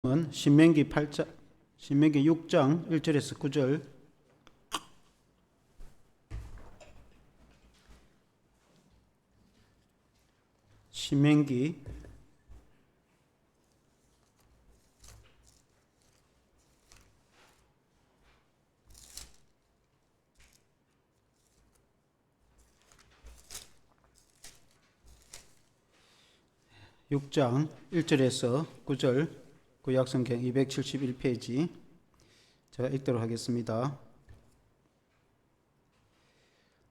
신명기 6장 1절에서 9절. 신명기 6장 1절에서 9절, 구약성경 271페이지 제가 읽도록 하겠습니다.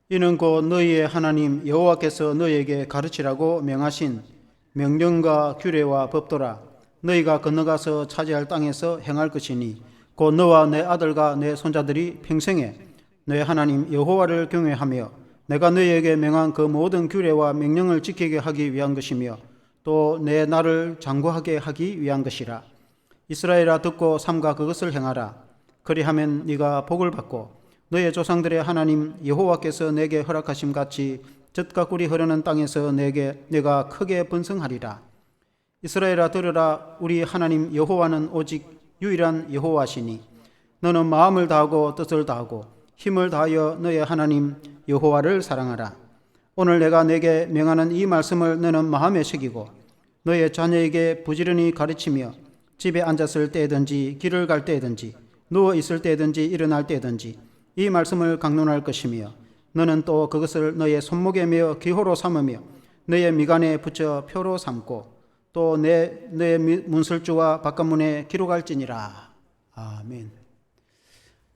이는 곧 너희의 하나님 여호와께서 너희에게 가르치라고 명하신 명령과 규례와 법도라. 너희가 건너가서 차지할 땅에서 행할 것이니 곧 너와 내 아들과 내 손자들이 평생에 너희 하나님 여호와를 경외하며 내가 너희에게 명한 그 모든 규례와 명령을 지키게 하기 위한 것이며 또 내 나를 장구하게 하기 위한 것이라. 이스라엘아, 듣고 삼가 그것을 행하라. 그리하면 네가 복을 받고 너의 조상들의 하나님 여호와께서 내게 허락하심 같이 젖과 꿀이 흐르는 땅에서 내가 크게 번성하리라. 이스라엘아, 들으라. 우리 하나님 여호와는 오직 유일한 여호와시니 너는 마음을 다하고 뜻을 다하고 힘을 다하여 너의 하나님 여호와를 사랑하라. 오늘 내가 내게 명하는 이 말씀을 너는 마음에 새기고 너의 자녀에게 부지런히 가르치며 집에 앉았을 때든지 길을 갈 때든지 누워 있을 때든지 일어날 때든지 이 말씀을 강론할 것이며 너는 또 그것을 너의 손목에 메어 기호로 삼으며 너의 미간에 붙여 표로 삼고 또 너의 문설주와 바깥문에 기록할지니라. 아멘.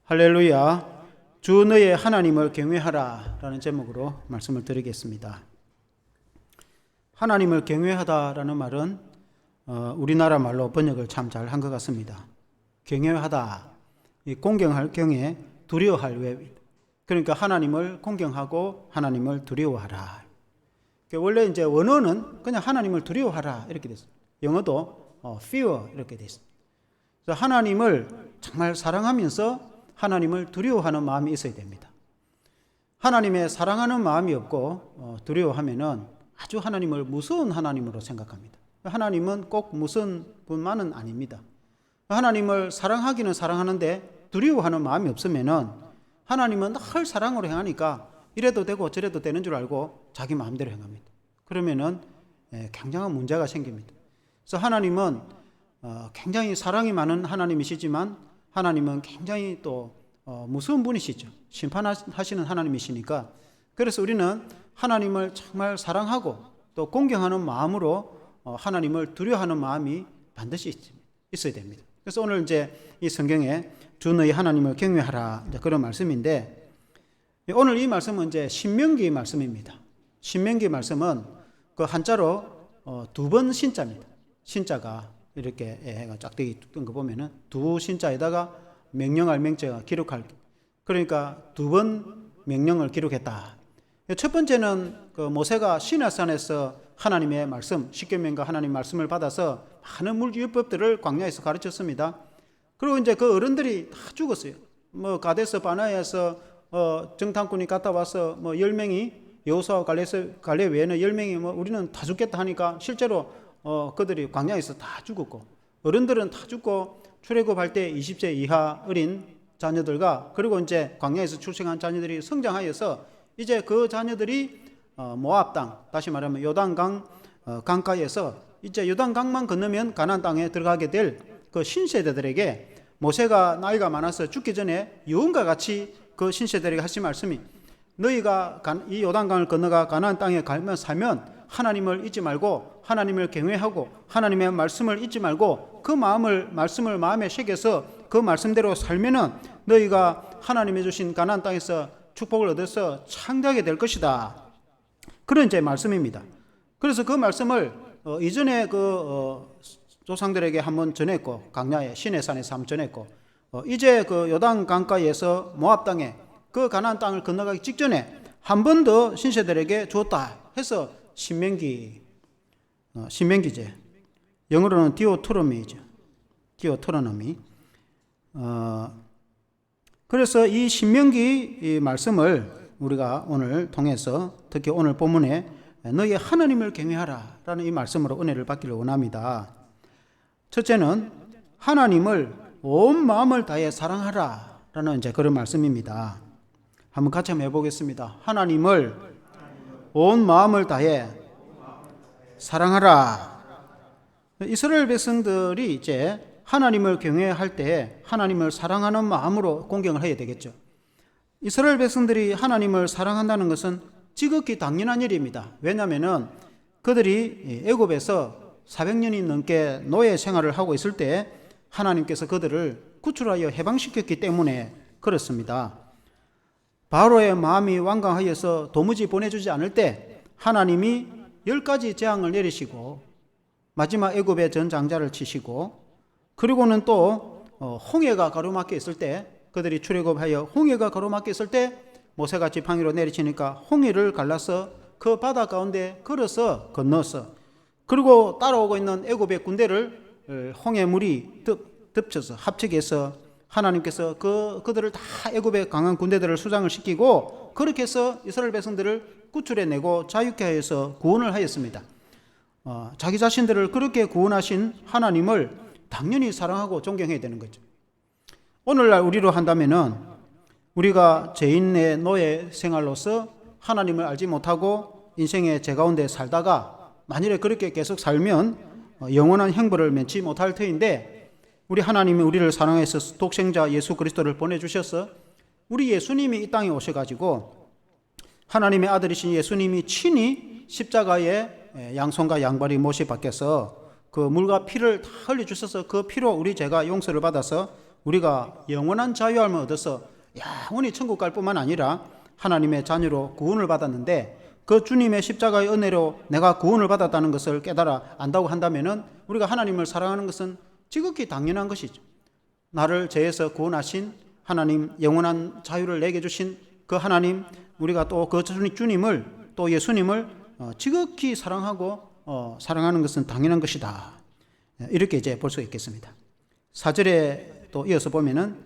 할렐루야. 주 너의 하나님을 경외하라 라는 제목으로 말씀을 드리겠습니다. 하나님을 경외하다라는 말은 우리나라 말로 번역을 참 잘 한 것 같습니다. 경외하다, 공경할 경에 두려워할 외. 그러니까 하나님을 공경하고 하나님을 두려워하라. 원래 이제 원어는 그냥 하나님을 두려워하라 이렇게 됐습니다. 영어도 fear 이렇게 됐습니다. 그래서 하나님을 정말 사랑하면서 하나님을 두려워하는 마음이 있어야 됩니다. 하나님의 사랑하는 마음이 없고 두려워하면은 아주 하나님을 무서운 하나님으로 생각합니다. 하나님은 꼭 무서운 분만은 아닙니다. 하나님을 사랑하기는 사랑하는데 두려워하는 마음이 없으면은 하나님은 늘 사랑으로 행하니까 이래도 되고 저래도 되는 줄 알고 자기 마음대로 행합니다. 그러면은 굉장한 문제가 생깁니다. 그래서 하나님은 굉장히 사랑이 많은 하나님이시지만 하나님은 굉장히 또 무서운 분이시죠. 심판하시는 하나님이시니까. 그래서 우리는 하나님을 정말 사랑하고 또 공경하는 마음으로 하나님을 두려워하는 마음이 반드시 있어야 됩니다. 그래서 오늘 이제 이 성경에 주 너희 하나님을 경외하라 그런 말씀인데, 오늘 이 말씀은 이제 신명기 말씀입니다. 신명기 말씀은 그 한자로 두 번 신자입니다. 신자가 이렇게 짝대기 뜬 거 보면은 두 신자에다가 명령할 명자가 기록할, 그러니까 두 번 명령을 기록했다. 첫 번째는 그 모세가 시내산에서 하나님의 말씀, 십계명과 하나님 말씀을 받아서 많은 율법들을 광야에서 가르쳤습니다. 그리고 이제 그 어른들이 다 죽었어요. 가데스 바네아에서 정탐꾼이 갔다 와서 10명이 여호수아와 갈렙 외에는 10명이 우리는 다 죽겠다 하니까 실제로 그들이 광야에서 다 죽었고, 어른들은 다 죽고 출애굽할 때 20세 이하 어린 자녀들과 그리고 이제 광야에서 출생한 자녀들이 성장하여서 이제 그 자녀들이 모압 땅, 다시 말하면 요단강 강가에서 이제 요단강만 건너면 가나안 땅에 들어가게 될 그 신세대들에게 모세가 나이가 많아서 죽기 전에 유언과 같이 그 신세대들에게 하신 말씀이, 너희가 이 요단강을 건너가 가나안 땅에 가면 살면 하나님을 잊지 말고 하나님을 경외하고 하나님의 말씀을 잊지 말고 그 말씀을 마음에 새겨서 그 말씀대로 살면은 너희가 하나님이 주신 가나안 땅에서 축복을 얻어서 창대하게 될 것이다. 그런 이제 말씀입니다. 그래서 그 말씀을 이전에 조상들에게 한번 전했고, 광야에 시내산에서 한번 전했고, 이제 그 요단 강가에서 모압 땅에 그 가나안 땅을 건너가기 직전에 한 번 더 신세들에게 주었다 해서 신명기제, 영어로는 디오토로미죠. 디오토로노미. 그래서 이 신명기 이 말씀을 우리가 오늘 통해서 특히 오늘 본문에 너희 하나님을 경외하라 라는 이 말씀으로 은혜를 받기를 원합니다. 첫째는 하나님을 온 마음을 다해 사랑하라 라는 이제 그런 말씀입니다. 한번 같이 한번 해보겠습니다. 하나님을 온 마음을 다해 사랑하라. 이스라엘 백성들이 이제 하나님을 경외할 때 하나님을 사랑하는 마음으로 공경을 해야 되겠죠. 이스라엘 백성들이 하나님을 사랑한다는 것은 지극히 당연한 일입니다. 왜냐하면 그들이 애굽에서 400년이 넘게 노예 생활을 하고 있을 때 하나님께서 그들을 구출하여 해방시켰기 때문에 그렇습니다. 바로의 마음이 완강하여서 도무지 보내주지 않을 때 하나님이 10가지 재앙을 내리시고 마지막 애굽의 전장자를 치시고 그리고는 또 홍해가 가로막혀 있을 때 그들이 출애굽하여 홍해가 가로막혀 있을 때 모세가 지팡이로 내리치니까 홍해를 갈라서 그 바다 가운데 걸어서 건너서 그리고 따라오고 있는 애굽의 군대를 홍해물이 덮쳐서 합치게해서 하나님께서 그들을 다 애굽의 강한 군대들을 수장을 시키고 그렇게 해서 이스라엘 백성들을 구출해내고 자유케 하여서 구원을 하였습니다. 자기 자신들을 그렇게 구원하신 하나님을 당연히 사랑하고 존경해야 되는 거죠. 오늘날 우리로 한다면은 우리가 죄인의 노예 생활로서 하나님을 알지 못하고 인생의 제 가운데 살다가 만일에 그렇게 계속 살면 영원한 형벌을 면치 못할 터인데 우리 하나님이 우리를 사랑해서 독생자 예수 그리스도를 보내주셔서 우리 예수님이 이 땅에 오셔가지고 하나님의 아들이신 예수님이 친히 십자가에 양손과 양발이 못이 박혀서 그 물과 피를 다 흘려주셔서 그 피로 우리 죄가 용서를 받아서 우리가 영원한 자유함을 얻어서 영원히 천국 갈 뿐만 아니라 하나님의 자녀로 구원을 받았는데 그 주님의 십자가의 은혜로 내가 구원을 받았다는 것을 깨달아 안다고 한다면은 우리가 하나님을 사랑하는 것은 지극히 당연한 것이죠. 나를 죄에서 구원하신 하나님, 영원한 자유를 내게 주신 그 하나님, 우리가 또 그 주님을 또 예수님을 지극히 사랑하고 사랑하는 것은 당연한 것이다. 이렇게 이제 볼 수 있겠습니다. 4절에 또 이어서 보면은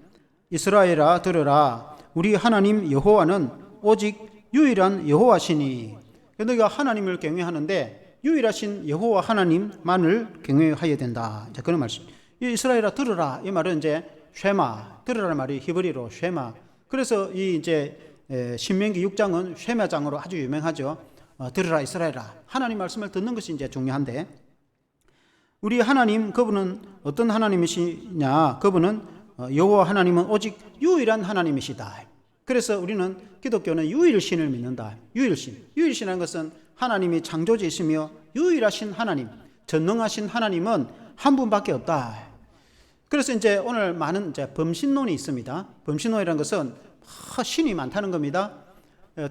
이스라엘아 들으라 우리 하나님 여호와는 오직 유일한 여호와시니. 너희가 하나님을 경외하는데 유일하신 여호와 하나님만을 경외해야 된다. 이제 그런 말씀. 이 이스라엘아 들으라 이 말은 이제 쉐마 들으라는 말이 히브리로 쉐마. 그래서 이 이제 신명기 6장은 쉐마장으로 아주 유명하죠. 들으라 이스라엘아 하나님 말씀을 듣는 것이 이제 중요한데 우리 하나님 그분은 어떤 하나님이시냐? 그분은 여호와 하나님은 오직 유일한 하나님이시다. 그래서 우리는 기독교는 유일신을 믿는다. 유일신이라는 것은 하나님이 창조주이시며 유일하신 하나님, 전능하신 하나님은 한 분밖에 없다. 그래서 이제 오늘 많은 이제 범신론이 있습니다. 범신론이라는 것은 신이 많다는 겁니다.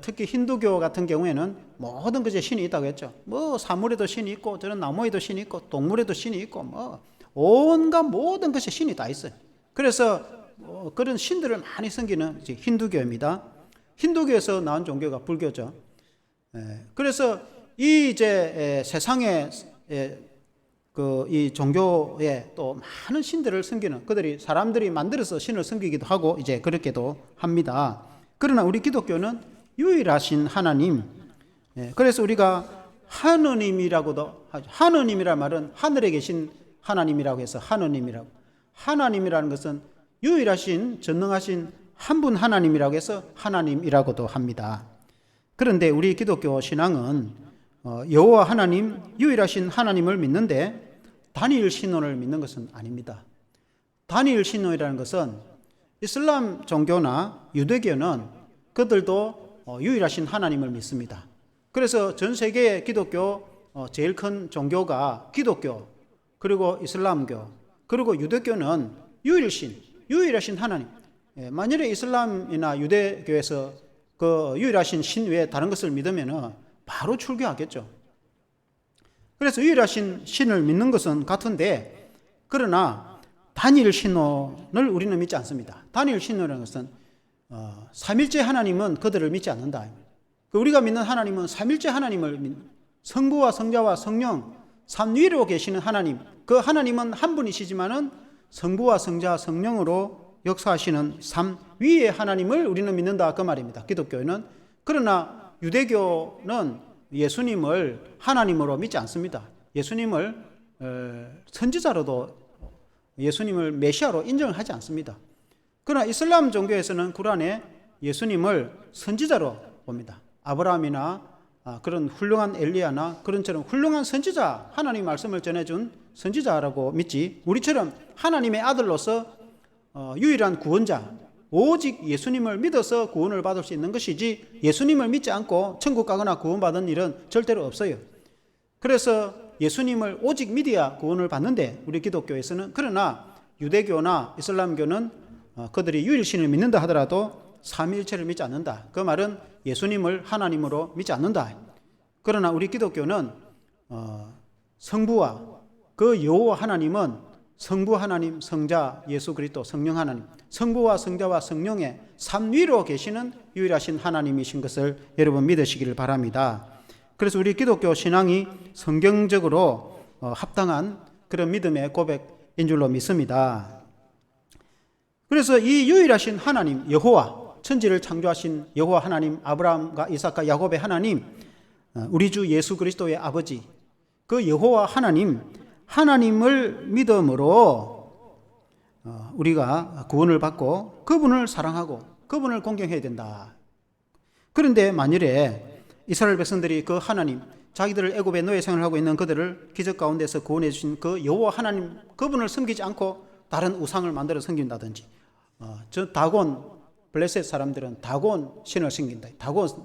특히 힌두교 같은 경우에는 모든 것에 신이 있다고 했죠. 뭐 사물에도 신이 있고 저런 나무에도 신이 있고 동물에도 신이 있고 뭐 온갖 모든 것에 신이 다 있어요. 그래서 그런 신들을 많이 섬기는 이제 힌두교입니다. 힌두교에서 나온 종교가 불교죠. 그래서 이 이제 세상에 이 종교에 또 많은 신들을 섬기는 그들이 사람들이 만들어서 신을 섬기기도 하고 이제 그렇게도 합니다. 그러나 우리 기독교는 유일하신 하나님. 그래서 우리가 하느님이라고도 하죠. 하느님이란 말은 하늘에 계신 하나님이라고 해서 하느님이라고. 하나님이라는 것은 유일하신 전능하신 한 분 하나님이라고 해서 하나님이라고도 합니다. 그런데 우리 기독교 신앙은 여호와 하나님 유일하신 하나님을 믿는데 단일 신론을 믿는 것은 아닙니다. 단일 신론이라는 것은 이슬람 종교나 유대교는 그들도 유일하신 하나님을 믿습니다. 그래서 전 세계의 기독교 제일 큰 종교가 기독교, 그리고 이슬람교, 그리고 유대교는 유일하신 하나님. 만일에 이슬람이나 유대교에서 그 유일하신 신 외에 다른 것을 믿으면 바로 출교하겠죠. 그래서 유일하신 신을 믿는 것은 같은데 그러나 단일 신론을 우리는 믿지 않습니다. 단일 신론이라는 것은 삼일째 하나님은 그들을 믿지 않는다. 우리가 믿는 하나님은 삼일째 하나님을 성부와 성자와 성령 삼위로 계시는 하나님, 그 하나님은 한 분이시지만은 성부와 성자 성령으로 역사하시는 삼위의 하나님을 우리는 믿는다 그 말입니다. 기독교는. 그러나 유대교는 예수님을 하나님으로 믿지 않습니다. 예수님을 선지자로도 예수님을 메시아로 인정을 하지 않습니다. 그러나 이슬람 종교에서는 쿠란에 예수님을 선지자로 봅니다. 아브라함이나 그런 훌륭한 엘리야나 그런처럼 훌륭한 선지자, 하나님 말씀을 전해준 선지자라고 믿지, 우리처럼 하나님의 아들로서 유일한 구원자, 오직 예수님을 믿어서 구원을 받을 수 있는 것이지 예수님을 믿지 않고 천국 가거나 구원받은 일은 절대로 없어요. 그래서 예수님을 오직 믿어야 구원을 받는데 우리 기독교에서는, 그러나 유대교나 이슬람교는 그들이 유일신을 믿는다 하더라도 삼위일체를 믿지 않는다. 그 말은 예수님을 하나님으로 믿지 않는다. 그러나 우리 기독교는 성부와 그 여호와 하나님은 성부 하나님, 성자 예수 그리스도, 성령 하나님, 성부와 성자와 성령의 삼위로 계시는 유일하신 하나님이신 것을 여러분 믿으시기를 바랍니다. 그래서 우리 기독교 신앙이 성경적으로 합당한 그런 믿음의 고백인 줄로 믿습니다. 그래서 이 유일하신 하나님 여호와, 천지를 창조하신 여호와 하나님, 아브라함과 이삭과 야곱의 하나님, 우리 주 예수 그리스도의 아버지, 그 여호와 하나님을 믿음으로 우리가 구원을 받고 그분을 사랑하고 그분을 공경해야 된다. 그런데 만일에 이스라엘 백성들이 그 하나님, 자기들을 애굽의 노예 생활을 하고 있는 그들을 기적 가운데서 구원해 주신 그 여호와 하나님, 그분을 섬기지 않고 다른 우상을 만들어 섬긴다든지, 저 다곤 블레셋 사람들은 다곤 신을 섬긴다.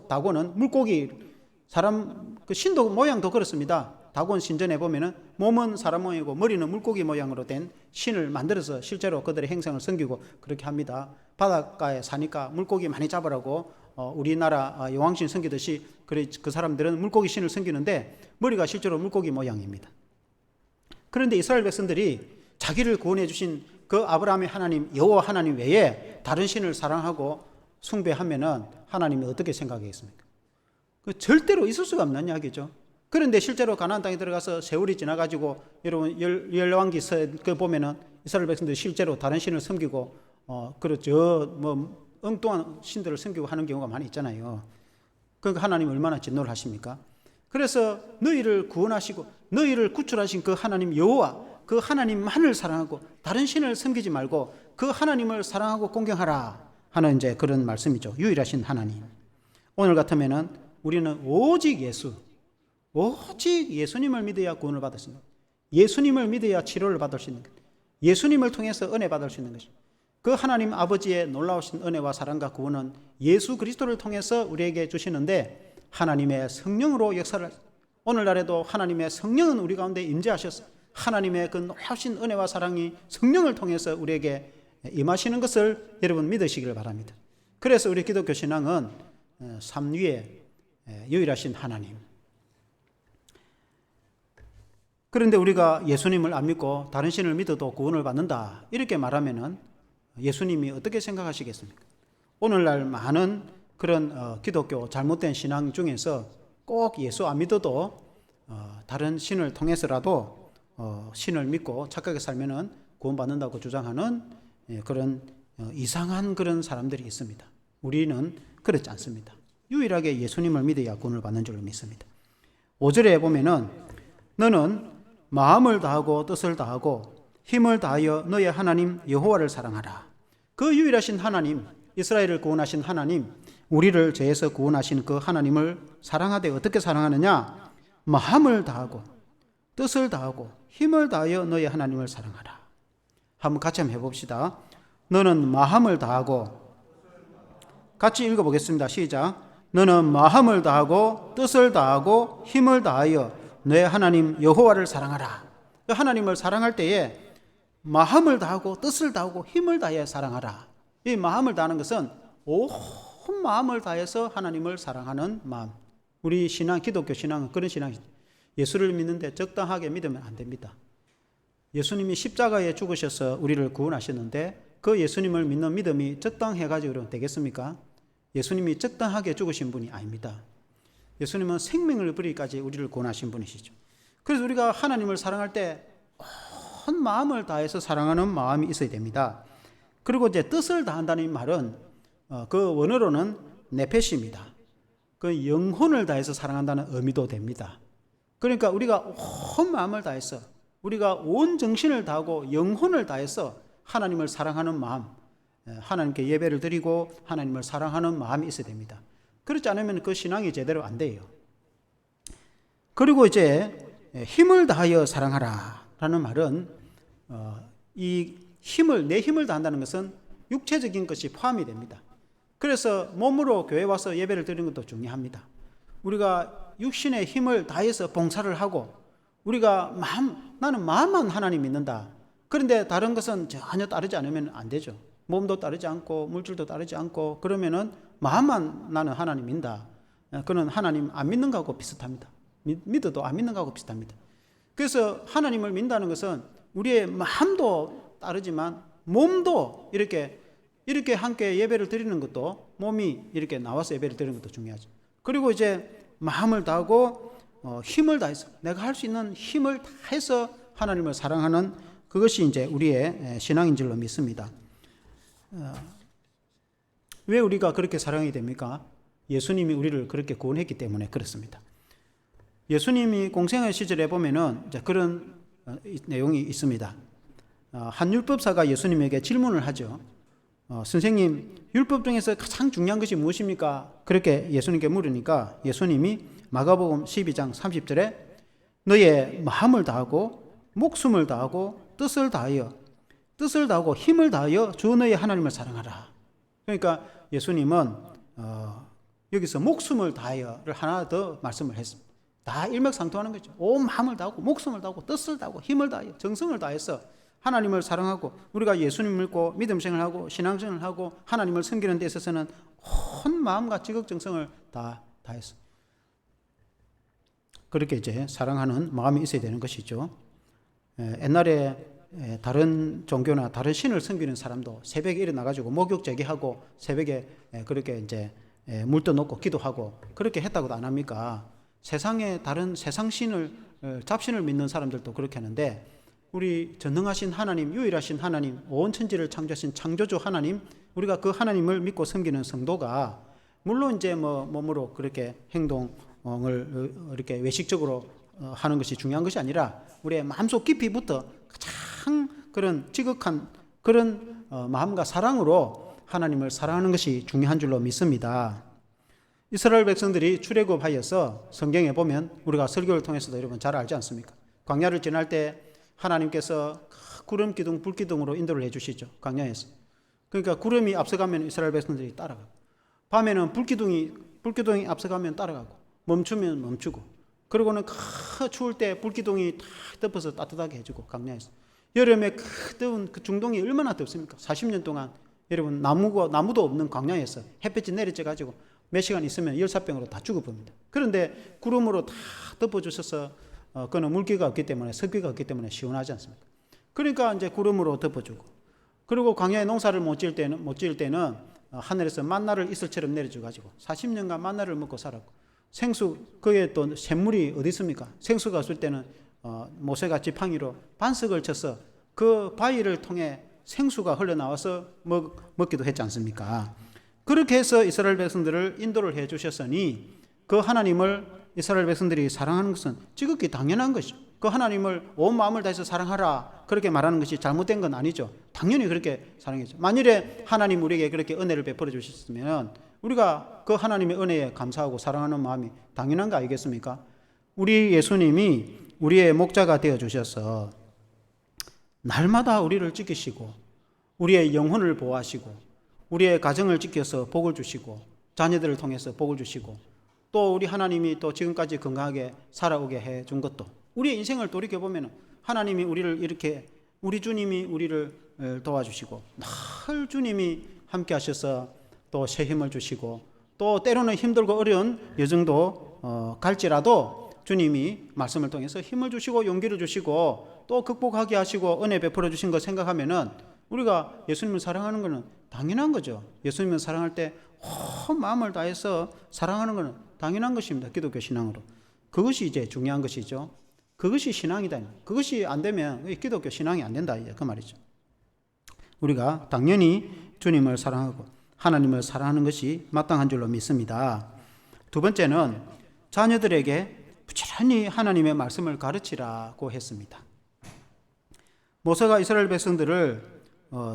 다곤은 물고기, 사람 그 신도 모양도 그렇습니다. 다곤 신전에 보면은 몸은 사람 모양이고 머리는 물고기 모양으로 된 신을 만들어서 실제로 그들의 행성을 섬기고 그렇게 합니다. 바닷가에 사니까 물고기 많이 잡으라고 우리나라 여왕신 섬기듯이 그 사람들은 물고기 신을 섬기는데 머리가 실제로 물고기 모양입니다. 그런데 이스라엘 백성들이 자기를 구원해 주신 그 아브라함의 하나님 여호와 하나님 외에 다른 신을 사랑하고 숭배하면은 하나님이 어떻게 생각하겠습니까? 절대로 있을 수가 없는 이야기죠. 그런데 실제로 가나안 땅에 들어가서 세월이 지나가지고 여러분 열왕기서 그 보면은 이스라엘 백성들이 실제로 다른 신을 섬기고 그렇죠, 뭐 엉뚱한 신들을 섬기고 하는 경우가 많이 있잖아요. 그러니까 하나님 얼마나 진노를 하십니까? 그래서 너희를 구원하시고 너희를 구출하신 그 하나님 여호와, 그 하나님만을 사랑하고 다른 신을 섬기지 말고 그 하나님을 사랑하고 공경하라 하는 이제 그런 말씀이죠. 유일하신 하나님. 오늘 같으면은 우리는 오직 예수님을 믿어야 구원을 받을 수 있는 것, 예수님을 믿어야 치료를 받을 수 있는 것, 예수님을 통해서 은혜 받을 수 있는 것입니다. 그 하나님 아버지의 놀라우신 은혜와 사랑과 구원은 예수 그리스도를 통해서 우리에게 주시는데, 하나님의 성령으로 역사를, 오늘날에도 하나님의 성령은 우리 가운데 임재하셔서 하나님의 그 놀라우신 은혜와 사랑이 성령을 통해서 우리에게 임하시는 것을 여러분 믿으시기를 바랍니다. 그래서 우리 기독교 신앙은 삼위의 유일하신 하나님. 그런데 우리가 예수님을 안 믿고 다른 신을 믿어도 구원을 받는다 이렇게 말하면은 예수님이 어떻게 생각하시겠습니까? 오늘날 많은 그런 기독교 잘못된 신앙 중에서 꼭 예수 안 믿어도 다른 신을 통해서라도 신을 믿고 착하게 살면은 구원받는다고 주장하는 그런 이상한 그런 사람들이 있습니다. 우리는 그렇지 않습니다. 유일하게 예수님을 믿어야 구원을 받는 줄로 믿습니다. 5절에 보면은 너는 마음을 다하고 뜻을 다하고 힘을 다하여 너의 하나님 여호와를 사랑하라. 그 유일하신 하나님, 이스라엘을 구원하신 하나님, 우리를 죄에서 구원하신 그 하나님을 사랑하되 어떻게 사랑하느냐? 마음을 다하고 뜻을 다하고 힘을 다하여 너의 하나님을 사랑하라. 한번 같이 한번 해봅시다. 너는 마음을 다하고, 같이 읽어보겠습니다. 시작. 너는 마음을 다하고 뜻을 다하고 힘을 다하여 너의 하나님 여호와를 사랑하라. 하나님을 사랑할 때에 마음을 다하고 뜻을 다하고 힘을 다해 사랑하라. 이 마음을 다하는 것은 온 마음을 다해서 하나님을 사랑하는 마음. 우리 신앙, 기독교 신앙은 그런 신앙이죠. 예수를 믿는데 적당하게 믿으면 안 됩니다. 예수님이 십자가에 죽으셔서 우리를 구원하셨는데 그 예수님을 믿는 믿음이 적당해가지고 되겠습니까? 예수님이 적당하게 죽으신 분이 아닙니다. 예수님은 생명을 버리기까지 우리를 구원하신 분이시죠. 그래서 우리가 하나님을 사랑할 때 온 마음을 다해서 사랑하는 마음이 있어야 됩니다. 그리고 이제 뜻을 다한다는 말은 그 원어로는 네페시입니다. 그 영혼을 다해서 사랑한다는 의미도 됩니다. 그러니까 우리가 온 마음을 다해서 우리가 온 정신을 다하고 영혼을 다해서 하나님을 사랑하는 마음, 하나님께 예배를 드리고 하나님을 사랑하는 마음이 있어야 됩니다. 그렇지 않으면 그 신앙이 제대로 안 돼요. 그리고 이제 힘을 다하여 사랑하라 라는 말은 이 힘을, 내 힘을 다한다는 것은 육체적인 것이 포함이 됩니다. 그래서 몸으로 교회 와서 예배를 드리는 것도 중요합니다. 우리가 육신의 힘을 다해서 봉사를 하고 우리가 나는 마음만 하나님 믿는다. 그런데 다른 것은 전혀 따르지 않으면 안 되죠. 몸도 따르지 않고 물질도 따르지 않고 그러면은 마음만 나는 하나님 믿는다. 그는 하나님 안 믿는 거하고 비슷합니다. 믿어도 안 믿는 거하고 비슷합니다. 그래서 하나님을 믿는다는 것은 우리의 마음도 따르지만 몸도 이렇게 함께 예배를 드리는 것도 몸이 이렇게 나와서 예배를 드리는 것도 중요하죠. 그리고 이제 마음을 다하고 힘을 다해서 내가 할 수 있는 힘을 다해서 하나님을 사랑하는 그것이 이제 우리의 신앙인 줄로 믿습니다. 왜 우리가 그렇게 사랑이 됩니까? 예수님이 우리를 그렇게 구원했기 때문에 그렇습니다. 예수님이 공생의 시절에 보면은 이제 그런 내용이 있습니다. 한 율법사가 예수님에게 질문을 하죠. 선생님, 율법 중에서 가장 중요한 것이 무엇입니까? 그렇게 예수님께 물으니까 예수님이 마가복음 12장 30절에 너의 마음을 다하고 목숨을 다하고 뜻을 다하고 힘을 다하여 주 너의 하나님을 사랑하라. 그러니까 예수님은 여기서 목숨을 다하여를 하나 더 말씀을 했습니다. 다 일맥상통하는 거죠. 온 마음을 다하고 목숨을 다하고 뜻을 다하고 힘을 다하여 정성을 다해서 하나님을 사랑하고 우리가 예수님 믿고 믿음생활을 하고 신앙생활을 하고 하나님을 섬기는 데 있어서는 온 마음과 지극정성을 다해서 그렇게 이제 사랑하는 마음이 있어야 되는 것이죠. 옛날에 다른 종교나 다른 신을 섬기는 사람도 새벽에 일어나가지고 목욕 제기하고 새벽에 그렇게 이제 물 떠놓고 기도하고 그렇게 했다고도 안 합니까? 세상에 다른 세상 신을 잡신을 믿는 사람들도 그렇게 하는데 우리 전능하신 하나님, 유일하신 하나님, 온 천지를 창조하신 창조주 하나님, 우리가 그 하나님을 믿고 섬기는 성도가 물론 이제 몸으로 그렇게 행동을 이렇게 외식적으로 하는 것이 중요한 것이 아니라 우리의 마음속 깊이부터 가장 그런 지극한 그런 마음과 사랑으로 하나님을 사랑하는 것이 중요한 줄로 믿습니다. 이스라엘 백성들이 출애굽하여서 성경에 보면 우리가 설교를 통해서도 여러분 잘 알지 않습니까? 광야를 지날 때 하나님께서 구름 기둥, 불 기둥으로 인도를 해주시죠. 광야에서. 그러니까 구름이 앞서가면 이스라엘 백성들이 따라가고 밤에는 불기둥이 앞서가면 따라가고 멈추면 멈추고 그러고는 추울 때 불기둥이 다 덮어서 따뜻하게 해주고 광야에서. 여름에 더운 그 중동이 얼마나 덥습니까? 40년 동안 여러분 나무도 없는 광야에서 햇볕이 내리쬐가지고 몇 시간 있으면 열사병으로 다 죽어봅니다. 그런데 구름으로 다 덮어주셔서 그는 물기가 없기 때문에 습기가 없기 때문에 시원하지 않습니까? 그러니까 이제 구름으로 덮어주고 그리고 광야에 농사를 못 지을 때는 하늘에서 만나를 이슬처럼 내려줘가지고 40년간 만나를 먹고 살았고 생수 그게 또 샘물이 어디 있습니까? 생수가 없을 때는 모세가 지팡이로 반석을 쳐서 그 바위를 통해 생수가 흘러나와서 먹기도 했지 않습니까? 그렇게 해서 이스라엘 백성들을 인도를 해 주셨으니 그 하나님을 이스라엘 백성들이 사랑하는 것은 지극히 당연한 것이죠. 그 하나님을 온 마음을 다해서 사랑하라 그렇게 말하는 것이 잘못된 건 아니죠. 당연히 그렇게 사랑했죠. 만일에 하나님 우리에게 그렇게 은혜를 베풀어 주셨으면 우리가 그 하나님의 은혜에 감사하고 사랑하는 마음이 당연한 거 아니겠습니까? 우리 예수님이 우리의 목자가 되어 주셔서 날마다 우리를 지키시고 우리의 영혼을 보호하시고 우리의 가정을 지켜서 복을 주시고 자녀들을 통해서 복을 주시고 또 우리 하나님이 또 지금까지 건강하게 살아오게 해 준 것도 우리의 인생을 돌이켜보면 하나님이 우리를 이렇게 우리 주님이 우리를 도와주시고 늘 주님이 함께 하셔서 또 새 힘을 주시고 또 때로는 힘들고 어려운 여정도 갈지라도 주님이 말씀을 통해서 힘을 주시고 용기를 주시고 또 극복하게 하시고 은혜 베풀어 주신 거 생각하면은 우리가 예수님을 사랑하는 것은 당연한 거죠. 예수님을 사랑할 때 온 마음을 다해서 사랑하는 것은 당연한 것입니다. 기독교 신앙으로. 그것이 이제 중요한 것이죠. 그것이 신앙이다. 그것이 안 되면 기독교 신앙이 안 된다. 그 말이죠. 우리가 당연히 주님을 사랑하고 하나님을 사랑하는 것이 마땅한 줄로 믿습니다. 두 번째는 자녀들에게 부지런히 하나님의 말씀을 가르치라고 했습니다. 모세가 이스라엘 백성들을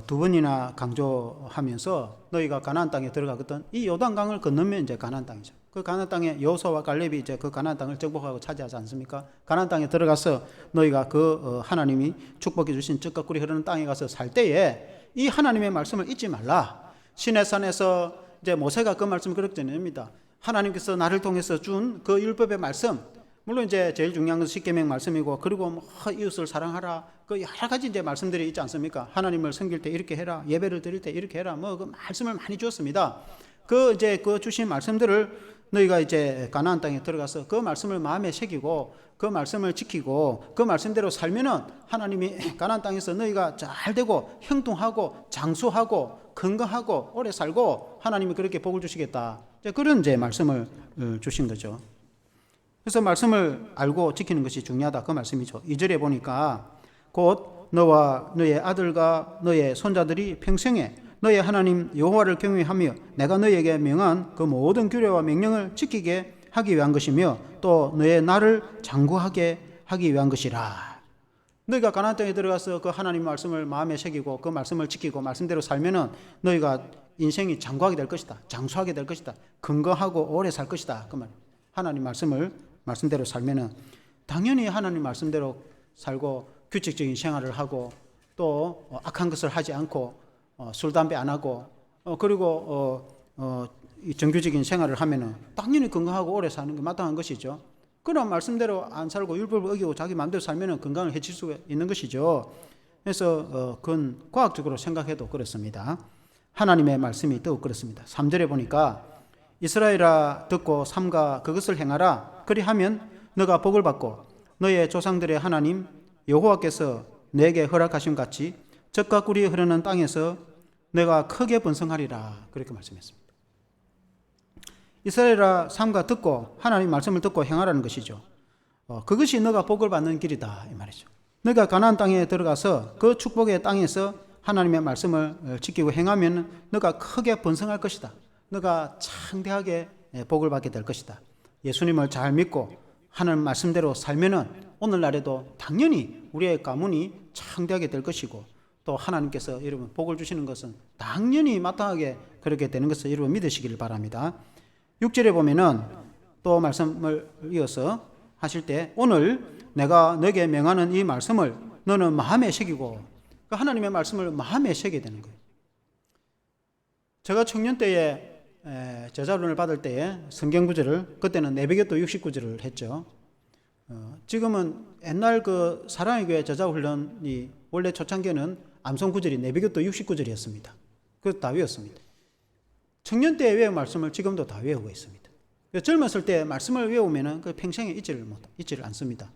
두 번이나 강조하면서 너희가 가나안 땅에 들어가거든. 이 요단강을 건너면 이제 가나안 땅이죠. 그 가나안 땅에 여호수아와 갈렙이 이제 그 가나안 땅을 정복하고 차지하지 않습니까? 가나안 땅에 들어가서 너희가 그 하나님이 축복해 주신 젖과 꿀이 흐르는 땅에 가서 살 때에 이 하나님의 말씀을 잊지 말라. 시내산에서 이제 모세가 그 말씀을 그렇게 전합니다. 하나님께서 나를 통해서 준 그 율법의 말씀, 물론 이제 제일 중요한 것은 십계명 말씀이고, 그리고 뭐 이웃을 사랑하라, 그 여러 가지 이제 말씀들이 있지 않습니까? 하나님을 섬길 때 이렇게 해라, 예배를 드릴 때 이렇게 해라, 뭐 그 말씀을 많이 주었습니다. 그 이제 그 주신 말씀들을 너희가 이제 가나안 땅에 들어가서 그 말씀을 마음에 새기고 그 말씀을 지키고 그 말씀대로 살면은 하나님이 가나안 땅에서 너희가 잘 되고 형통하고 장수하고 건강하고 오래 살고 하나님이 그렇게 복을 주시겠다. 그런 이제 말씀을 주신 거죠. 그래서 말씀을 알고 지키는 것이 중요하다, 그 말씀이죠. 2절에 보니까 곧 너와 너의 아들과 너의 손자들이 평생에 너의 하나님 여호와를 경외하며 내가 너에게 명한 그 모든 규례와 명령을 지키게 하기 위한 것이며 또 너의 나를 장구하게 하기 위한 것이라. 너희가 가나안 땅에 들어가서 그 하나님 말씀을 마음에 새기고 그 말씀을 지키고 말씀대로 살면은 너희가 인생이 장구하게 될 것이다, 장수하게 될 것이다, 건강하고 오래 살 것이다, 그 말. 하나님 말씀대로 살면은 당연히 하나님 말씀대로 살고 규칙적인 생활을 하고 또 악한 것을 하지 않고 술 담배 안 하고 그리고 정규적인 생활을 하면은 당연히 건강하고 오래 사는 게 마땅한 것이죠. 그런 말씀대로 안 살고 율법을 어기고 자기 마음대로 살면은 건강을 해칠 수가 있는 것이죠. 그래서 그건 과학적으로 생각해도 그렇습니다. 하나님의 말씀이 더욱 그렇습니다. 3절에 보니까 이스라엘아 듣고 삼가 그것을 행하라. 그리하면 너가 복을 받고 너의 조상들의 하나님 여호와께서 내게 허락하심 같이 젖과 꿀이 흐르는 땅에서 내가 크게 번성하리라. 그렇게 말씀했습니다. 이스라엘아 삼가 듣고 하나님 말씀을 듣고 행하라는 것이죠. 그것이 너가 복을 받는 길이다, 이 말이죠. 너가 가나안 땅에 들어가서 그 축복의 땅에서 하나님의 말씀을 지키고 행하면 너가 크게 번성할 것이다. 너가 창대하게 복을 받게 될 것이다. 예수님을 잘 믿고 하나님 말씀대로 살면은 오늘날에도 당연히 우리의 가문이 창대하게 될 것이고 또 하나님께서 여러분 복을 주시는 것은 당연히 마땅하게 그렇게 되는 것을 여러분 믿으시기를 바랍니다. 6절에 보면은 또 말씀을 이어서 하실 때 오늘 내가 너에게 명하는 이 말씀을 너는 마음에 새기고, 그 하나님의 말씀을 마음에 새기게 되는 거예요. 제가 청년 때에 제자훈련을 받을 때에 성경 구절을 그때는 내비교도 69절을 했죠. 지금은 옛날 그 사랑의 교회 제자훈련이 원래 초창기에는 암송 구절이 내비교도 69절이었습니다. 그것 다 외웠습니다. 청년 때 외운 말씀을 지금도 다 외우고 있습니다. 젊었을 때 말씀을 외우면은 그 평생에 잊지를 않습니다.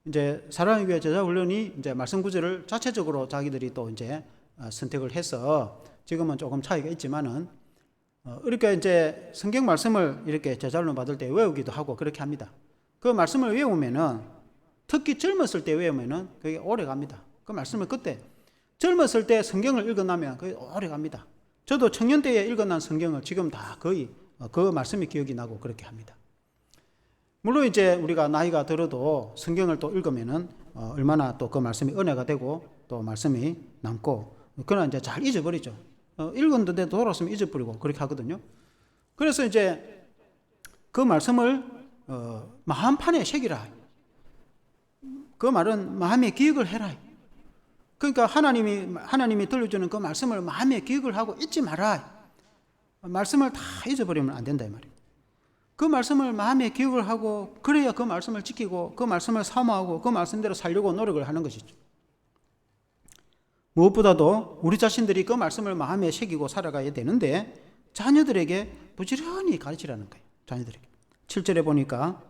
이제 사랑의 교회 제자훈련이 이제 말씀 구절을 자체적으로 자기들이 또 이제 선택을 해서 지금은 조금 차이가 있지만은 이렇게 이제 성경 말씀을 이렇게 제자훈련 받을 때 외우기도 하고 그렇게 합니다. 그 말씀을 외우면은 특히 젊었을 때 외우면은 그게 오래 갑니다. 그 말씀을 그때 젊었을 때 성경을 읽어나면 그게 오래 갑니다. 저도 청년 때에 읽어난 성경을 지금 다 거의 그 말씀이 기억이 나고 그렇게 합니다. 물론 이제 우리가 나이가 들어도 성경을 또 읽으면은 얼마나 또 그 말씀이 은혜가 되고 또 말씀이 남고, 그러나 이제 잘 잊어버리죠. 읽었는데 돌아왔으면 잊어버리고 그렇게 하거든요. 그래서 이제 그 말씀을 마음판에 새기라. 그 말은 마음에 기억을 해라. 그러니까 하나님이 들려주는 그 말씀을 마음에 기억을 하고 잊지 마라. 말씀을 다 잊어버리면 안 된다 이 말이에요. 그 말씀을 마음에 기억을 하고 그래야 그 말씀을 지키고 그 말씀을 사모하고 그 말씀대로 살려고 노력을 하는 것이죠. 무엇보다도 우리 자신들이 그 말씀을 마음에 새기고 살아가야 되는데 자녀들에게 부지런히 가르치라는 거예요. 자녀들에게 7절에 보니까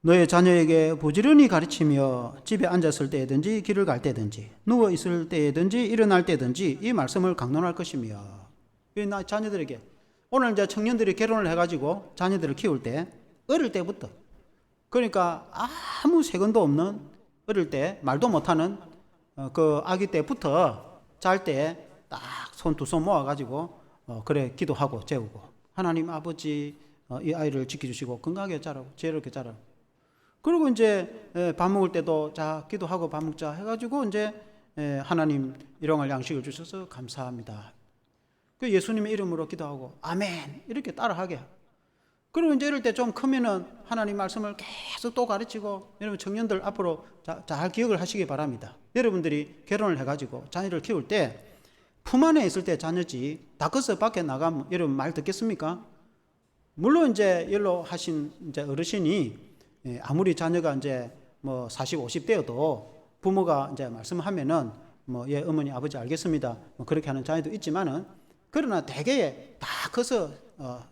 너의 자녀에게 부지런히 가르치며 집에 앉았을 때든지 길을 갈 때든지 누워 있을 때든지 일어날 때든지 이 말씀을 강론할 것이며, 나 자녀들에게 오늘 이제 청년들이 결혼을 해가지고 자녀들을 키울 때 어릴 때부터, 그러니까 아무 세건도 없는 어릴 때 말도 못하는 그 아기 때부터 잘 때 딱 손 두 손 모아가지고 그래 기도하고 재우고 하나님 아버지 이 아이를 지켜주시고 건강하게 자라고 지혜롭게 자라고, 그리고 이제 밥 먹을 때도 자 기도하고 밥 먹자 해가지고 이제 하나님 일용할 양식을 주셔서 감사합니다. 그 예수님의 이름으로 기도하고 아멘 이렇게 따라하게. 그리고 이제 이럴 때 좀 크면은 하나님 말씀을 계속 또 가르치고, 여러분 청년들 앞으로 잘 기억을 하시기 바랍니다. 여러분들이 결혼을 해가지고 자녀를 키울 때 품 안에 있을 때 자녀지 다 커서 밖에 나가면 여러분 말 듣겠습니까? 물론 이제 연로하신 이제 어르신이 아무리 자녀가 이제 뭐 40, 50대여도 부모가 이제 말씀하면은 뭐 예 어머니 아버지 알겠습니다 뭐 그렇게 하는 자녀도 있지만은, 그러나 대개 다 커서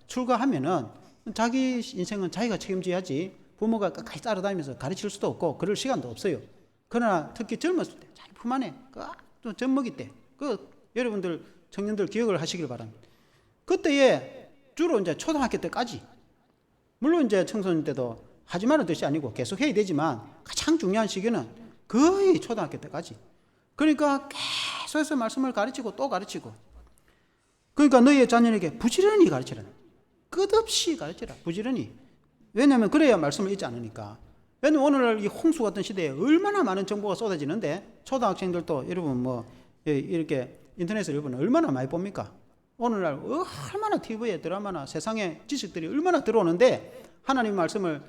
출가하면은 자기 인생은 자기가 책임져야지 부모가 끝까지 따라다니면서 가르칠 수도 없고 그럴 시간도 없어요. 그러나 특히 젊었을 때 자기 품 안에 또 젖먹이 때 여러분들 청년들 기억을 하시길 바랍니다. 그때에 주로 이제 초등학교 때까지, 물론 이제 청소년 때도 하지 말은 뜻이 아니고 계속 해야 되지만 가장 중요한 시기는 거의 초등학교 때까지. 그러니까 계속해서 말씀을 가르치고 또 가르치고, 그러니까 너희의 자녀에게 부지런히 가르치라. 끝없이 가르치라. 부지런히. 왜냐하면 그래야 말씀을 잊지 않으니까. 왜냐하면 오늘날 이 홍수 같은 시대에 얼마나 많은 정보가 쏟아지는데, 초등학생들도 여러분 뭐 이렇게 인터넷을 여러분 얼마나 많이 봅니까? 오늘날 얼마나 TV에 드라마나 세상에 지식들이 얼마나 들어오는데, 하나님 말씀을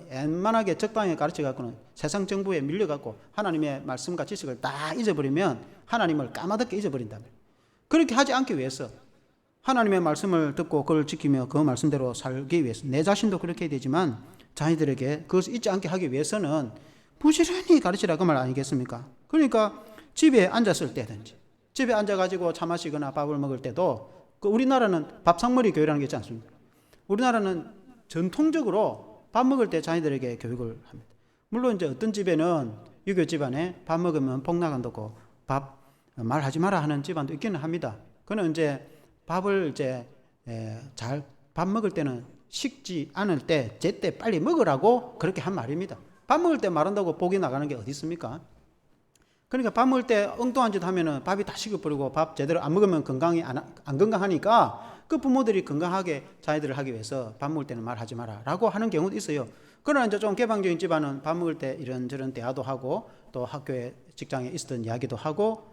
웬만하게 적당히 가르쳐 갖고는 세상 정보에 밀려 갖고 하나님의 말씀과 지식을 다 잊어버리면 하나님을 까마득히 잊어버린다. 그렇게 하지 않기 위해서 하나님의 말씀을 듣고 그걸 지키며 그 말씀대로 살기 위해서, 내 자신도 그렇게 해야 되지만 자녀들에게 그것을 잊지 않게 하기 위해서는 부지런히 가르치라 그 말 아니겠습니까? 그러니까 집에 앉았을 때든지, 집에 앉아가지고 차 마시거나 밥을 먹을 때도, 우리나라는 밥상머리 교회라는 게 있지 않습니까? 우리나라는 전통적으로 밥 먹을 때 자녀들에게 교육을 합니다. 물론 이제 어떤 집에는 유교 집안에 밥 먹으면 복 나간다고 밥 말하지 마라 하는 집안도 있기는 합니다. 그는 이제 밥을 이제 잘 밥 먹을 때는 식지 않을 때 제때 빨리 먹으라고 그렇게 한 말입니다. 밥 먹을 때 말한다고 복이 나가는 게 어디 있습니까? 그러니까 밥 먹을 때 엉뚱한 짓 하면은 밥이 다 식어버리고 밥 제대로 안 먹으면 건강이 안 건강하니까, 그 부모들이 건강하게 자녀들을 하기 위해서 밥 먹을 때는 말하지 마라 라고 하는 경우도 있어요. 그러나 이제 좀 개방적인 집안은 밥 먹을 때 이런저런 대화도 하고, 또 학교에 직장에 있었던 이야기도 하고,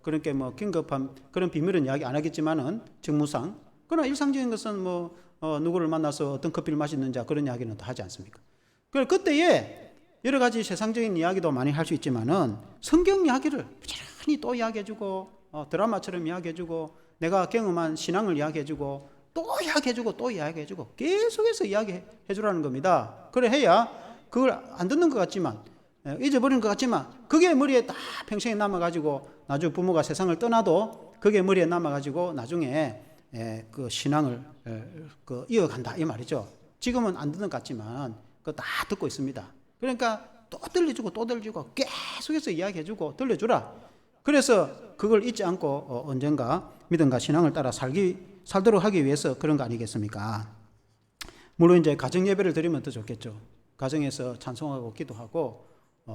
그렇게 긴급한 그런 비밀은 이야기 안 하겠지만은 직무상, 그러나 일상적인 것은 누구를 만나서 어떤 커피를 마시는지 그런 이야기는 또 하지 않습니까? 그때에 여러 가지 세상적인 이야기도 많이 할 수 있지만은 성경 이야기를 부지런히 또 이야기해주고, 드라마처럼 이야기해주고, 내가 경험한 신앙을 이야기해주고, 또 이야기해주고, 또 이야기해주고, 계속해서 이야기해주라는 겁니다. 그래 해야 그걸 안 듣는 것 같지만, 잊어버리는 것 같지만, 그게 머리에 딱 평생에 남아가지고 나중에 부모가 세상을 떠나도 그게 머리에 남아가지고 나중에 그 신앙을 이어간다 이 말이죠. 지금은 안 듣는 것 같지만 그거 다 듣고 있습니다. 그러니까 또 들려주고 또 들려주고 계속해서 이야기해주고 들려주라. 그래서 그걸 잊지 않고 언젠가 믿음과 신앙을 따라 살도록 하기 위해서 그런 거 아니겠습니까? 물론 이제 가정 예배를 드리면 더 좋겠죠. 가정에서 찬송하고 기도하고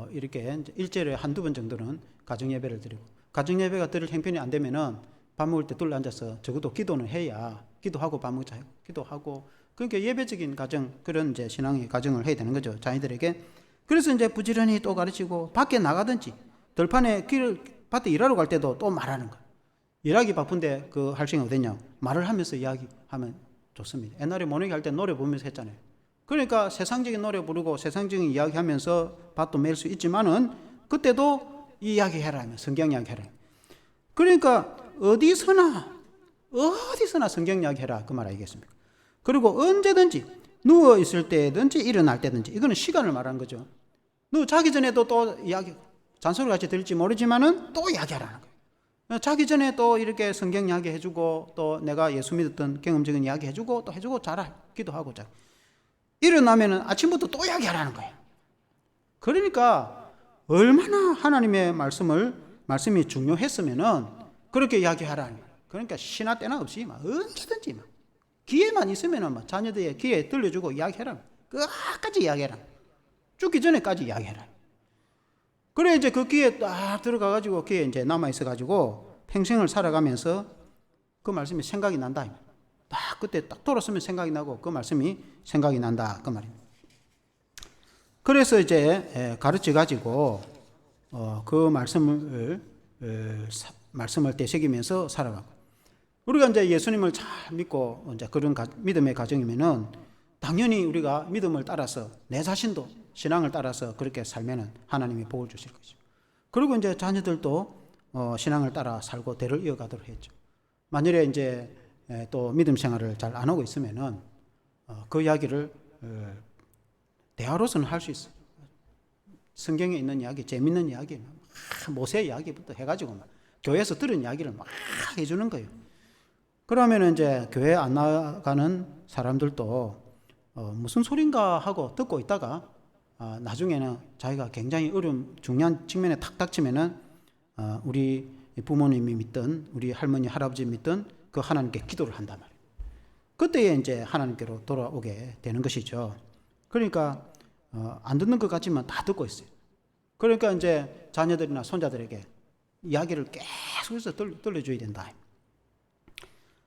이렇게 일주일에 한두 번 정도는 가정 예배를 드리고, 가정 예배가 드릴 형편이 안 되면은 밥 먹을 때 둘러 앉아서 적어도 기도는 해야, 기도하고 밥 먹자 기도하고, 그러니까 예배적인 가정, 그런 이제 신앙의 가정을 해야 되는 거죠, 자녀들에게. 그래서 이제 부지런히 또 가르치고, 밖에 나가든지 들판에 밭에 일하러 갈 때도 또 말하는 거예요. 일하기 바쁜데 할 시간이 어딨냐? 말을 하면서 이야기하면 좋습니다. 옛날에 모내기 할 때 노래 부르면서 했잖아요. 그러니까 세상적인 노래 부르고 세상적인 이야기 하면서 밭도 맬 수 있지만은 그때도 이야기 해라 하면 성경 이야기 해라. 그러니까 어디서나 성경 이야기 해라 그 말 아니겠습니까? 그리고 언제든지 누워 있을 때든지 일어날 때든지, 이거는 시간을 말하는 거죠. 너 자기 전에도 또 이야기, 잔소리 같이 들을지 모르지만은 또 이야기하라는 거예요. 자기 전에 또 이렇게 성경 이야기 해주고, 또 내가 예수 믿었던 경험적인 이야기 해주고, 또 해주고 잘 기도하고 자. 일어나면은 아침부터 또 이야기하라는 거예요. 그러니까 얼마나 하나님의 말씀이 중요했으면은 그렇게 이야기하라는 거예요. 그러니까 시나 때나 없이 언제든지 기회만 있으면은 자녀들의 기회 들려주고 이야기해라. 끝까지 이야기해라. 죽기 전에까지 이야기해라. 그래 이제 그 기회에 딱 들어가가지고 기회에 이제 남아있어가지고 평생을 살아가면서 그 말씀이 생각이 난다. 딱 그때 딱 돌았으면 생각이 나고 그 말씀이 생각이 난다 그 말입니다. 그래서 이제 가르쳐 가지고 그 말씀을 되새기면서 살아가고, 우리가 이제 예수님을 잘 믿고 이제 그런 믿음의 가정이면은 당연히 우리가 믿음을 따라서 내 자신도 신앙을 따라서 그렇게 살면은 하나님이 복을 주실 것이죠. 그리고 이제 자녀들도 신앙을 따라 살고 대를 이어가도록 했죠. 만일에 이제 또 믿음 생활을 잘 안 하고 있으면은 그 이야기를 대화로서는 할 수 있어요. 성경에 있는 이야기, 재밌는 이야기, 모세 이야기부터 해가지고 막 교회에서 들은 이야기를 막 해주는 거예요. 그러면 이제 교회 안 나가는 사람들도 무슨 소린가 하고 듣고 있다가 나중에는 자기가 굉장히 어려운 중요한 측면에 탁 닥치면은 우리 부모님이 믿던, 우리 할머니 할아버지 믿던 그 하나님께 기도를 한단 말이에요. 그때에 이제 하나님께로 돌아오게 되는 것이죠. 그러니까 안 듣는 것 같지만 다 듣고 있어요. 그러니까 이제 자녀들이나 손자들에게 이야기를 계속해서 들려줘야 된다.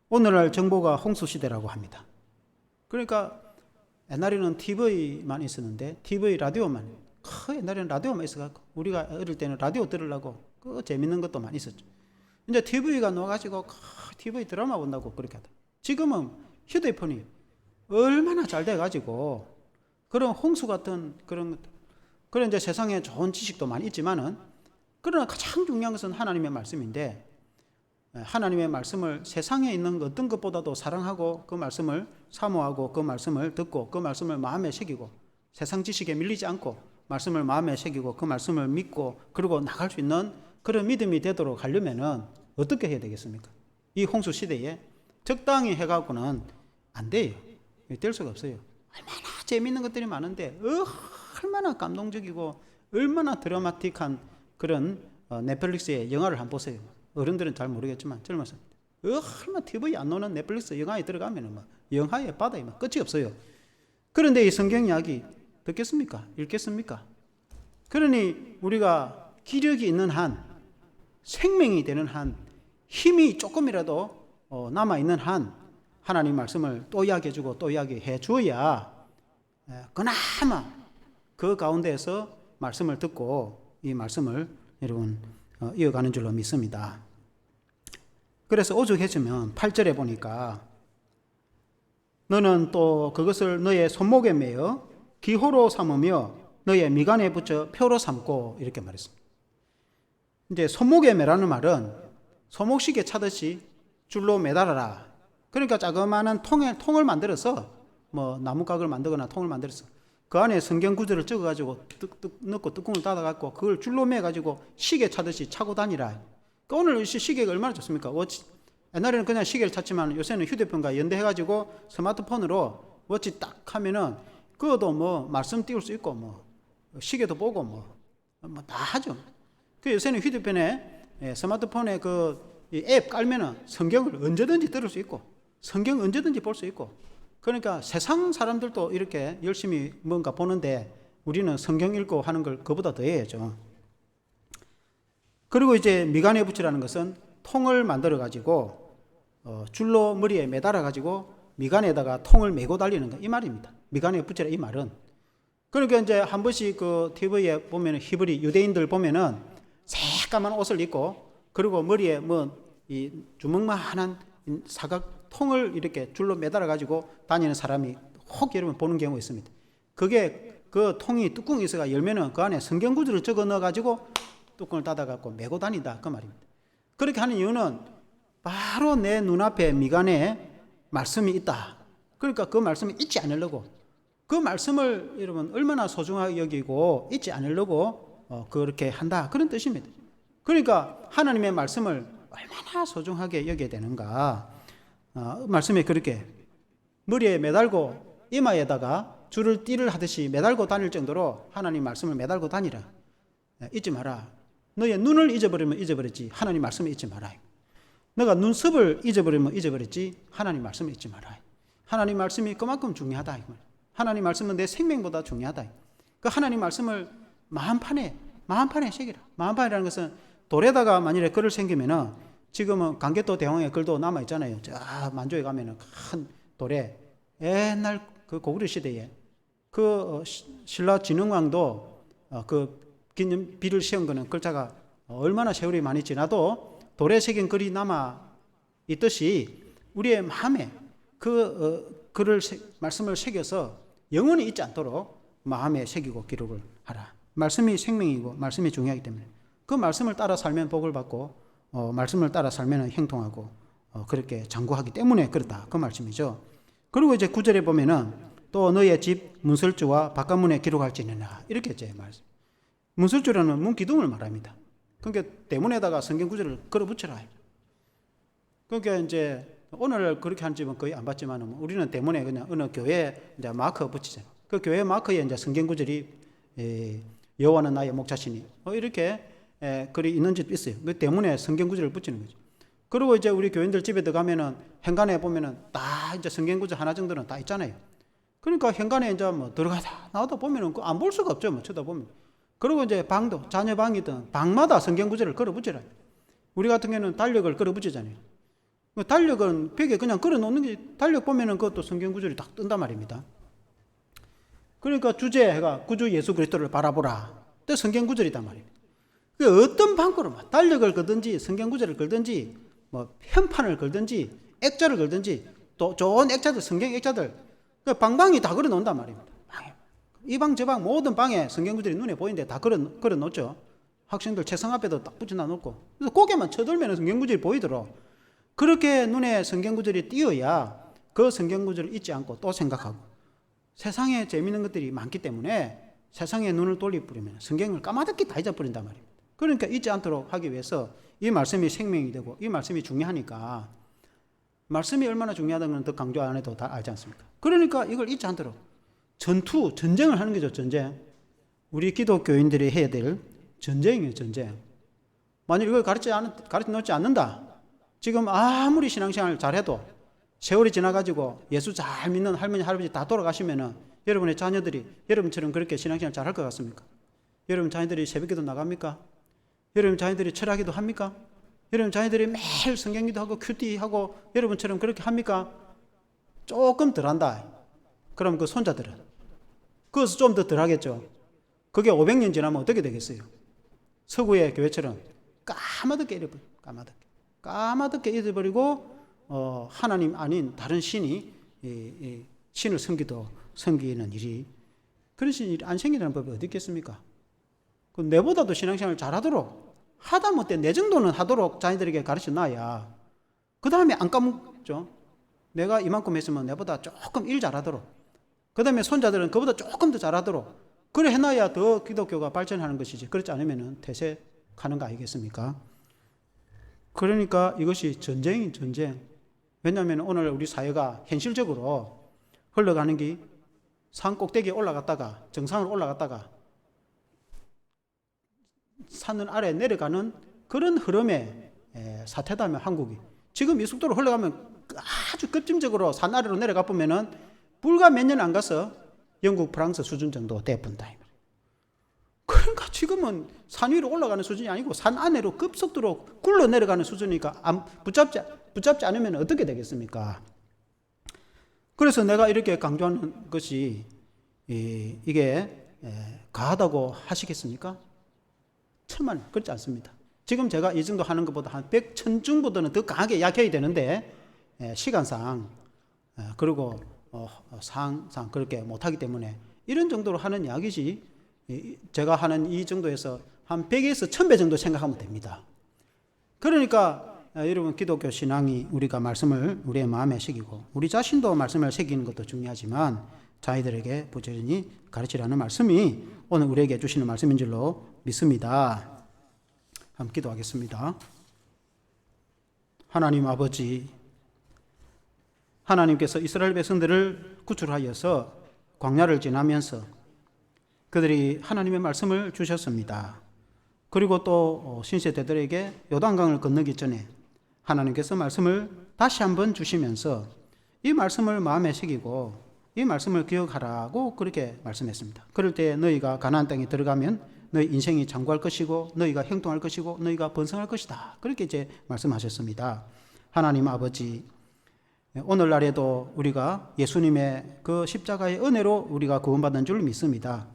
오늘날 정보가 홍수 시대라고 합니다. 그러니까 옛날에는 TV만 있었는데, TV 라디오만, 옛날에는 라디오만 있어갖고 우리가 어릴 때는 라디오 들으려고 그 재밌는 것도 많이 있었죠. 이제 TV가 나와가지고 TV 드라마 본다고 그렇게 하다. 지금은 휴대폰이 얼마나 잘 돼가지고 그런 홍수 같은 그런 이제 세상에 좋은 지식도 많이 있지만은, 그러나 가장 중요한 것은 하나님의 말씀인데, 하나님의 말씀을 세상에 있는 어떤 것보다도 사랑하고 그 말씀을 사모하고 그 말씀을 듣고 그 말씀을 마음에 새기고 세상 지식에 밀리지 않고 말씀을 마음에 새기고 그 말씀을 믿고 그리고 나갈 수 있는 그런 믿음이 되도록 하려면은 어떻게 해야 되겠습니까? 이 홍수 시대에 적당히 해갖고는 안 돼요. 될 수가 없어요. 얼마나 재미있는 것들이 많은데 얼마나 감동적이고 얼마나 드라마틱한 그런 넷플릭스의 영화를 한번 보세요. 어른들은 잘 모르겠지만 젊어서 얼마나 TV 안 나오는 넷플릭스 영화에 들어가면 막 영화의 바다에 막 끝이 없어요. 그런데 이 성경 이야기 듣겠습니까? 읽겠습니까? 그러니 우리가 기력이 있는 한, 생명이 되는 한, 힘이 조금이라도 남아있는 한 하나님 말씀을 또 이야기해주고 또 이야기해 주어야 그나마 그 가운데에서 말씀을 듣고 이 말씀을 여러분 이어가는 줄로 믿습니다. 그래서 오죽해주면 8절에 보니까 너는 또 그것을 너의 손목에 매어 기호로 삼으며 너의 미간에 붙여 표로 삼고, 이렇게 말했습니다. 이제 손목에 매라는 말은 소목시계 차듯이 줄로 매달아라. 그러니까 자그마한 통을 만들어서 뭐 나무각을 만들거나 통을 만들어서 그 안에 성경 구절을 적어가지고 넣고 뚜껑을 닫아갖고 그걸 줄로 매가지고 시계 차듯이 차고 다니라. 그러니까 오늘 시계가 얼마나 좋습니까? 워치. 옛날에는 그냥 시계를 찼지만 요새는 휴대폰과 연대해가지고 스마트폰으로 워치 딱 하면은 그것도 뭐 말씀 띄울 수 있고 뭐 시계도 보고 뭐 다 하죠. 그 요새는 휴대폰에 스마트폰에 그 앱 깔면은 성경을 언제든지 들을 수 있고 성경 언제든지 볼 수 있고, 그러니까 세상 사람들도 이렇게 열심히 뭔가 보는데 우리는 성경 읽고 하는 걸 그보다 더 해야죠. 그리고 이제 미간에 붙이라는 것은 통을 만들어 가지고 줄로 머리에 매달아 가지고 미간에다가 통을 메고 달리는 거, 이 말입니다. 미간에 붙이라 이 말은. 그러니까 이제 한 번씩 그 TV에 보면은 히브리 유대인들 보면은 새까만 옷을 입고 그리고 머리에 뭐 이 주먹만한 사각 통을 이렇게 줄로 매달아 가지고 다니는 사람이 혹 여러분 보는 경우가 있습니다. 그게 그 통이 뚜껑이 있어가 열면은 그 안에 성경 구절을 적어 넣어 가지고 뚜껑을 닫아 갖고 메고 다닌다, 그 말입니다. 그렇게 하는 이유는 바로 내 눈앞에 미간에 말씀이 있다. 그러니까 그 말씀을 잊지 않으려고, 그 말씀을 여러분 얼마나 소중하게 여기고 잊지 않으려고 그렇게 한다, 그런 뜻입니다. 그러니까 하나님의 말씀을 얼마나 소중하게 여겨야 되는가. 말씀에 그렇게 머리에 매달고 이마에다가 줄을 띠를 하듯이 매달고 다닐 정도로 하나님 말씀을 매달고 다니라. 잊지 마라. 너의 눈을 잊어버리면 잊어버렸지 하나님 말씀을 잊지 마라. 너가 눈썹을 잊어버리면 잊어버렸지 하나님 말씀을 잊지 마라. 하나님 말씀이 그만큼 중요하다. 하나님 말씀은 내 생명보다 중요하다. 그 하나님 말씀을 마음판에 새기라. 마음판이라는 것은 돌에다가 만일에 글을 새기면은 지금은 강개토 대왕의 글도 남아 있잖아요. 저 만주에 가면은 큰 돌에 옛날 그 고구려 시대에 신라 진흥왕도 그 비를 씌운 거는 글자가 얼마나 세월이 많이 지나도 돌에 새긴 글이 남아 있듯이 우리의 마음에 말씀을 새겨서 영원히 잊지 않도록 마음에 새기고 기록을 하라. 말씀이 생명이고 말씀이 중요하기 때문에 그 말씀을 따라 살면 복을 받고 말씀을 따라 살면 형통하고 그렇게 장구하기 때문에 그렇다. 그 말씀이죠. 그리고 이제 9절에 보면은 또 너의 집 문설주와 바깥문에 기록할지니라 이렇게 이제 말씀. 문설주라는 문 기둥을 말합니다. 그러니까 대문에다가 성경 구절을 걸어 붙여라. 그러니까 이제 오늘 그렇게 한 집은 거의 안 봤지만 우리는 대문에 그냥 어느 교회에 이제 마크 붙이잖아요. 그 교회 마크에 이제 성경 구절이 여호와는 나의 목자시니 이렇게 글이 있는 집도 있어요. 그 대문에 성경 구절을 붙이는 거죠. 그리고 이제 우리 교인들 집에 들어가면은 현관에 보면은 다 이제 성경 구절 하나 정도는 다 있잖아요. 그러니까 현관에 이제 뭐 들어가다 나오다 보면은 안 볼 수가 없죠. 뭐 쳐다보면. 그리고 이제 방도 자녀 방이든 방마다 성경 구절을 걸어 붙여라. 우리 같은 경우는 달력을 걸어 붙이잖아요. 달력은 벽에 그냥 걸어 놓는 게 달력 보면은 그것도 성경 구절이 딱 뜬단 말입니다. 그러니까 주제가 구주 예수 그리스도를 바라보라. 또 성경 구절이단 말입니다. 그 어떤 방법으로 달력을 걸든지 성경 구절을 걸든지 뭐 현판을 걸든지 액자를 걸든지 또 좋은 액자들 성경 액자들 그 방방이 다 걸어 놓는단 말입니다. 이 방 저 방 모든 방에 성경 구절이 눈에 보이는데 다 걸어 놓죠. 학생들 책상 앞에도 딱 붙여놔 놓고 그래서 고개만 쳐들면 성경 구절이 보이도록 그렇게 눈에 성경 구절이 띄어야 그 성경 구절을 잊지 않고 또 생각하고 세상에 재미있는 것들이 많기 때문에 세상에 눈을 돌리버리면 성경을 까마득히 다 잊어버린단 말입니다. 그러니까 잊지 않도록 하기 위해서 이 말씀이 생명이 되고 이 말씀이 중요하니까 말씀이 얼마나 중요하다는 건 더 강조 안 해도 다 알지 않습니까? 그러니까 이걸 잊지 않도록 전쟁을 하는 거죠. 전쟁. 우리 기독교인들이 해야 될 전쟁이에요. 전쟁. 만약 이걸 가르쳐 놓지 않는다. 지금 아무리 신앙생활을 잘해도 세월이 지나가지고 예수 잘 믿는 할머니 할아버지 다 돌아가시면은 여러분의 자녀들이 여러분처럼 그렇게 신앙생활 잘할 것 같습니까? 여러분 자녀들이 새벽기도 나갑니까? 여러분 자녀들이 철학기도 합니까? 여러분 자녀들이 매일 성경기도 하고 큐티하고 여러분처럼 그렇게 합니까? 조금 덜 한다. 그럼 그 손자들은 그것을 좀 더 덜 하겠죠. 그게 500년 지나면 어떻게 되겠어요? 서구의 교회처럼 까마득게 잃어버려. 까마득게 잊어버리고 하나님 아닌 다른 신이 신을 섬기는 일이 그런 일이 안 생기는 법이 어디 있겠습니까? 내보다도 신앙생활을 잘하도록 하다못해 내 정도는 하도록 자녀들에게 가르쳐 놔야 그 다음에 안 까먹죠. 내가 이만큼 했으면 내보다 조금 일 잘하도록 그 다음에 손자들은 그보다 조금 더 잘하도록 그래 해놔야 더 기독교가 발전하는 것이지 그렇지 않으면 퇴색하는 거 아니겠습니까? 그러니까 이것이 전쟁인 전쟁. 왜냐하면 오늘 우리 사회가 현실적으로 흘러가는 게 산 꼭대기에 올라갔다가 정상으로 올라갔다가 산을 아래 내려가는 그런 흐름의 사태다면 한국이 지금 이 속도로 흘러가면 아주 급진적으로 산 아래로 내려가 보면은 불과 몇 년 안 가서 영국, 프랑스 수준 정도 돼본다. 그러니까 지금은 산 위로 올라가는 수준이 아니고 산 안으로 급속도로 굴러 내려가는 수준이니까 붙잡지 않으면 어떻게 되겠습니까? 그래서 내가 이렇게 강조하는 것이 이게 가하다고 하시겠습니까? 천만 그렇지 않습니다. 지금 제가 이 정도 하는 것보다 한 100, 1000중보다는 더 강하게 약해야 되는데 시간상 그리고 상상 그렇게 못하기 때문에 이런 정도로 하는 이야기지 제가 하는 이 정도에서 한 100에서 1000배 정도 생각하면 됩니다. 그러니까 여러분 기독교 신앙이 우리가 말씀을 우리의 마음에 새기고 우리 자신도 말씀을 새기는 것도 중요하지만 자기들에게 부지런히 가르치라는 말씀이 오늘 우리에게 주시는 말씀인 줄로 믿습니다. 한번 기도하겠습니다. 하나님 아버지, 하나님께서 이스라엘 백성들을 구출하여서 광야를 지나면서 그들이 하나님의 말씀을 주셨습니다. 그리고 또 신세대들에게 요단강을 건너기 전에 하나님께서 말씀을 다시 한번 주시면서 이 말씀을 마음에 새기고 이 말씀을 기억하라고 그렇게 말씀했습니다. 그럴 때 너희가 가나안 땅에 들어가면 너희 인생이 장구할 것이고 너희가 형통할 것이고 너희가 번성할 것이다. 그렇게 이제 말씀하셨습니다. 하나님 아버지, 오늘날에도 우리가 예수님의 그 십자가의 은혜로 우리가 구원받은 줄 믿습니다.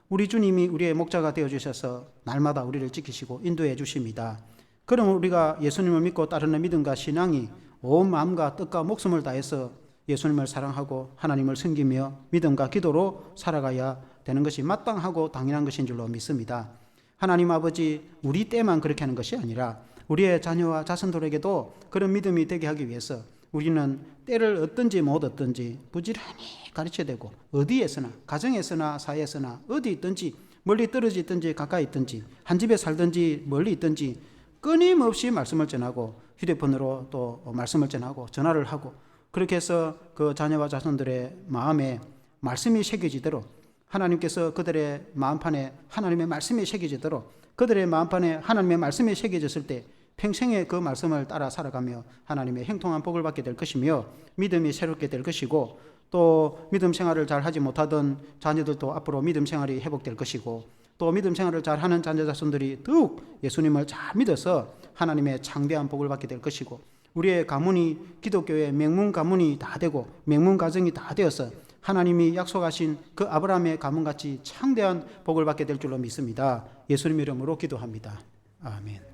우리 주님이 우리의 목자가 되어주셔서 날마다 우리를 지키시고 인도해 주십니다. 그럼 우리가 예수님을 믿고 따르는 믿음과 신앙이 온 마음과 뜻과 목숨을 다해서 예수님을 사랑하고 하나님을 섬기며 믿음과 기도로 살아가야 되는 것이 마땅하고 당연한 것인 줄로 믿습니다. 하나님 아버지, 우리 때만 그렇게 하는 것이 아니라 우리의 자녀와 자손들에게도 그런 믿음이 되게 하기 위해서 우리는 때를 얻든지 못 얻든지 부지런히 가르쳐야 되고, 어디에서나, 가정에서나 사회에서나 어디 있든지 멀리 떨어져 있든지 가까이 있든지 한 집에 살든지 멀리 있든지 끊임없이 말씀을 전하고 휴대폰으로 또 말씀을 전하고 전화를 하고, 그렇게 해서 그 자녀와 자손들의 마음에 말씀이 새겨지도록, 하나님께서 그들의 마음판에 하나님의 말씀이 새겨지도록, 그들의 마음판에 하나님의 말씀이 새겨졌을 때 평생에 그 말씀을 따라 살아가며 하나님의 형통한 복을 받게 될 것이며 믿음이 새롭게 될 것이고, 또 믿음 생활을 잘 하지 못하던 자녀들도 앞으로 믿음 생활이 회복될 것이고, 또 믿음 생활을 잘 하는 자녀 자손들이 더욱 예수님을 잘 믿어서 하나님의 창대한 복을 받게 될 것이고, 우리의 가문이 기독교의 명문 가문이 다 되고 명문 가정이 다 되어서 하나님이 약속하신 그 아브라함의 가문같이 창대한 복을 받게 될 줄로 믿습니다. 예수님 이름으로 기도합니다. 아멘.